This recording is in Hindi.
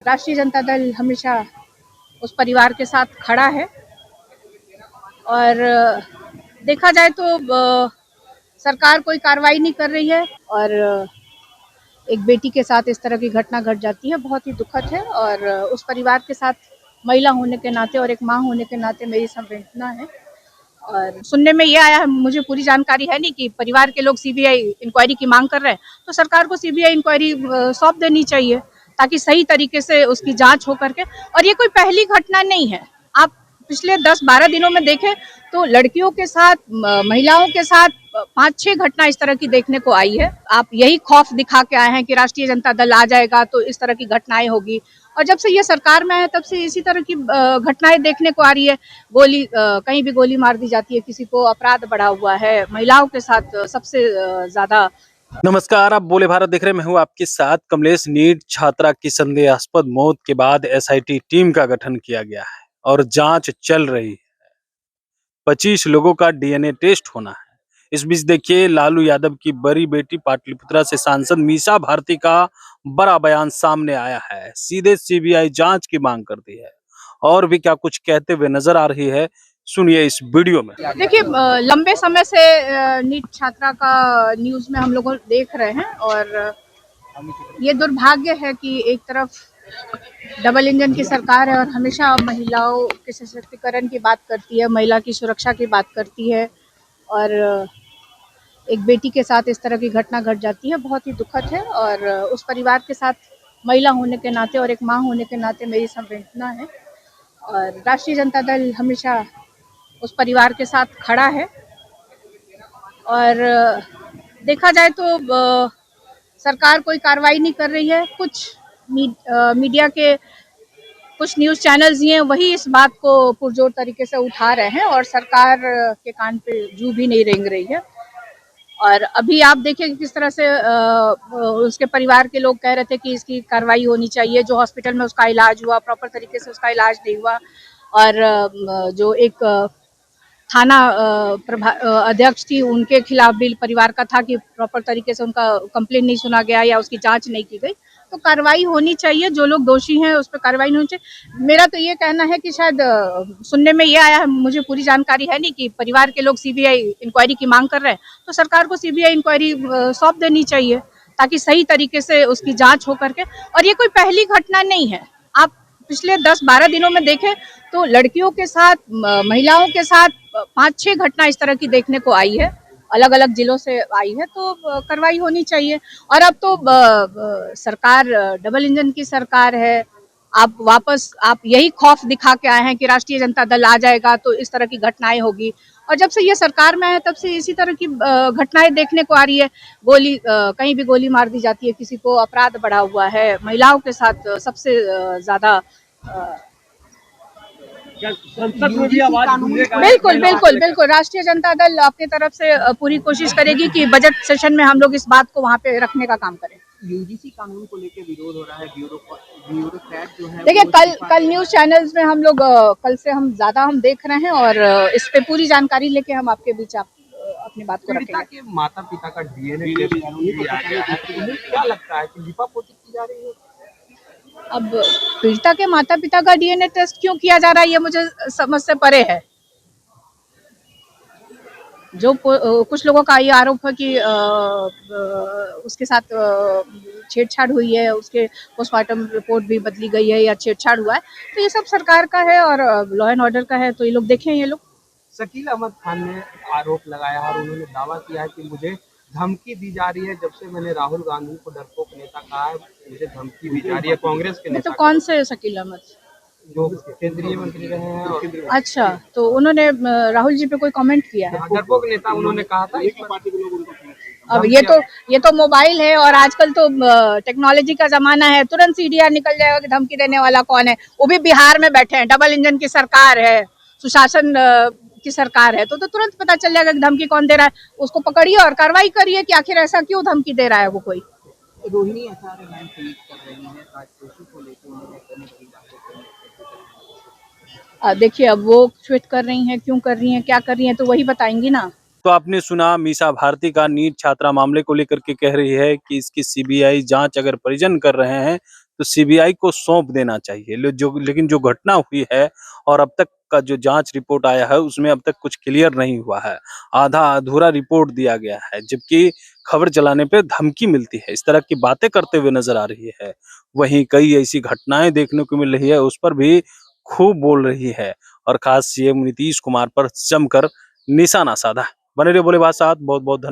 राष्ट्रीय जनता दल हमेशा उस परिवार के साथ खड़ा है और देखा जाए तो सरकार कोई कार्रवाई नहीं कर रही है और एक बेटी के साथ इस तरह की घटना घट जाती है, बहुत ही दुखद है। और उस परिवार के साथ महिला होने के नाते और एक माँ होने के नाते मेरी संवेदना है। और सुनने में ये आया है, मुझे पूरी जानकारी है नहीं, कि परिवार के लोग सीबीआई इंक्वायरी की मांग कर रहे हैं, तो सरकार को सीबीआई इंक्वायरी सौंप देनी चाहिए ताकि सही तरीके से उसकी जांच हो करके। और ये कोई पहली घटना नहीं है, आप पिछले 10-12 दिनों में देखें तो लड़कियों के साथ, महिलाओं के साथ 5-6 घटना इस तरह की देखने को आई है। आप यही खौफ दिखा के आए हैं कि राष्ट्रीय जनता दल आ जाएगा तो इस तरह की घटनाएं होगी, और जब से ये सरकार में है तब से इसी तरह की घटनाएं देखने को आ रही है। कहीं भी गोली मार दी जाती है किसी को, अपराध बढ़ा हुआ है, महिलाओं के साथ सबसे ज्यादा। नमस्कार, आप बोले भारत देख रहे हैं। मैं हूं आपके साथ कमलेश। नीट छात्रा की संदेहास्पद मौत के बाद एसआईटी टीम का गठन किया गया है और जांच चल रही है। 25 लोगों का डीएनए टेस्ट होना है। इस बीच देखिए, लालू यादव की बड़ी बेटी पाटलिपुत्रा से सांसद मीसा भारती का बड़ा बयान सामने आया है। सीधे सीबीआई जांच की मांग कर दी है और भी क्या कुछ कहते हुए नजर आ रही है, सुनिए इस वीडियो में। देखिए, लंबे समय से नीट छात्रा का न्यूज में हम लोग देख रहे हैं और ये दुर्भाग्य है कि एक तरफ डबल इंजन की सरकार है और हमेशा महिलाओं के सशक्तिकरण की बात करती है, महिला की सुरक्षा की बात करती है, और एक बेटी के साथ इस तरह की घटना घट जाती है, बहुत ही दुखद है। और उस परिवार के साथ महिला होने के नाते और एक माँ होने के नाते मेरी संवेदना है। और राष्ट्रीय जनता दल हमेशा उस परिवार के साथ खड़ा है और देखा जाए तो सरकार कोई कार्रवाई नहीं कर रही है। कुछ मीडिया के कुछ न्यूज़ चैनल्स ये वही इस बात को पुरजोर तरीके से उठा रहे हैं और सरकार के कान पे जू भी नहीं रेंग रही है। और अभी आप देखिए किस तरह से उसके परिवार के लोग कह रहे थे कि इसकी कार्रवाई होनी चाहिए। जो हॉस्पिटल में उसका इलाज हुआ, प्रॉपर तरीके से उसका इलाज नहीं हुआ, और जो एक थाना अध्यक्ष थी, उनके खिलाफ भी परिवार का था कि प्रॉपर तरीके से उनका कंप्लेंट नहीं सुना गया या उसकी जांच नहीं की गई। तो कार्रवाई होनी चाहिए, जो लोग दोषी हैं उस पर कार्रवाई नहीं होनी चाहिए। मेरा तो ये कहना है कि शायद सुनने में ये आया है, मुझे पूरी जानकारी है नहीं, कि परिवार के लोग सीबीआई इंक्वायरी की मांग कर रहे हैं, तो सरकार को सीबीआई इंक्वायरी सौंप देनी चाहिए ताकि सही तरीके से उसकी जांच हो करके। और ये कोई पहली घटना नहीं है, आप पिछले 10-12 दिनों में देखें तो लड़कियों के साथ, महिलाओं के साथ 5-6 घटना इस तरह की देखने को आई है, अलग अलग जिलों से आई है, तो कार्रवाई होनी चाहिए। और अब तो सरकार डबल इंजन की सरकार है, आप यही खौफ दिखा के आए हैं कि राष्ट्रीय जनता दल आ जाएगा तो इस तरह की घटनाएं होगी, और जब से ये सरकार में है तब से इसी तरह की घटनाएं देखने को आ रही है। कहीं भी गोली मार दी जाती है किसी को, अपराध बढ़ा हुआ है, महिलाओं के साथ सबसे ज्यादा। बिल्कुल बिल्कुल बिल्कुल, राष्ट्रीय जनता दल अपनी तरफ से पूरी कोशिश करेगी कि बजट सेशन में हम लोग इस बात को वहाँ पे रखने का काम करें। यूजीसी कानून को लेकर विरोध हो रहा है, ब्यूरोक्रेट जो है। देखिए, कल न्यूज चैनल्स में हम लोग कल से हम देख रहे हैं और इस पे पूरी जानकारी लेके हम आपके बीच अपनी बात को रखेंगे। माता पिता का डीएनए टेस्ट किया गया है, क्या लगता है कि लिपापोती की जा रही है? अब पीड़िता के माता पिता का डीएनए टेस्ट क्यों किया जा रहा है, ये मुझे समझ से परे है। जो कुछ लोगों का ये आरोप है कि उसके साथ छेड़छाड़ हुई है, उसके पोस्टमार्टम रिपोर्ट भी बदली गई है या छेड़छाड़ हुआ है, तो ये सब सरकार का है और लॉ एंड ऑर्डर का है, तो ये लोग देखें। ये लोग शकील अहमद खान ने आरोप लगाया और उन्होंने दावा किया है कि मुझे धमकी दी जा रही है। जब से मैंने राहुल गांधी को डरपोक नेता कहा है, मुझे धमकी दी जा रही है कांग्रेस के नेता। तो कौन से शकील अहमद? जो केंद्रीय मंत्री रहे हैं। अच्छा, तो उन्होंने राहुल जी पे कोई कमेंट किया है? डरपोक नेता उन्होंने कहा था। अब ये तो मोबाइल है और आजकल तो टेक्नोलॉजी का जमाना है, तुरंत सीडीआर निकल जाएगा कि धमकी देने वाला कौन है। वो भी बिहार में बैठे हैं, डबल इंजन की सरकार है, सुशासन की सरकार है, तो तुरंत पता चल जाएगा कि धमकी कौन दे रहा है। उसको पकड़िए और कार्रवाई करिए कि आखिर ऐसा क्यों धमकी दे रहा है वो कोई। रोहिणी एसआर लाइन ट्वीट कर रही है, राजकोषी को लेकर उन्होंने देखिए, अब वो ट्वीट कर रही हैं, क्यों कर रही हैं, क्या कर रही हैं, तो वही बताएंगी ना। तो आपने सुना, मीसा भारती का नीट छात्रा मामले को लेकर के कह रही है कि इसकी सीबीआई जांच अगर परिजन कर रहे हैं तो सीबीआई को सौंप देना चाहिए। लेकिन जो घटना हुई है और अब तक का जो जांच रिपोर्ट आया है उसमें अब तक कुछ क्लियर नहीं हुआ है, आधा अधूरा रिपोर्ट दिया गया है, जबकि खबर चलाने पे धमकी मिलती है, इस तरह की बातें करते हुए नजर आ रही है। वहीं कई ऐसी घटनाएं देखने को मिल रही है, उस पर भी खूब बोल रही है और खास सीएम नीतीश कुमार पर जमकर निशाना साधा। बने रहिए बोले बात साथ, बहुत बहुत धन्यवाद।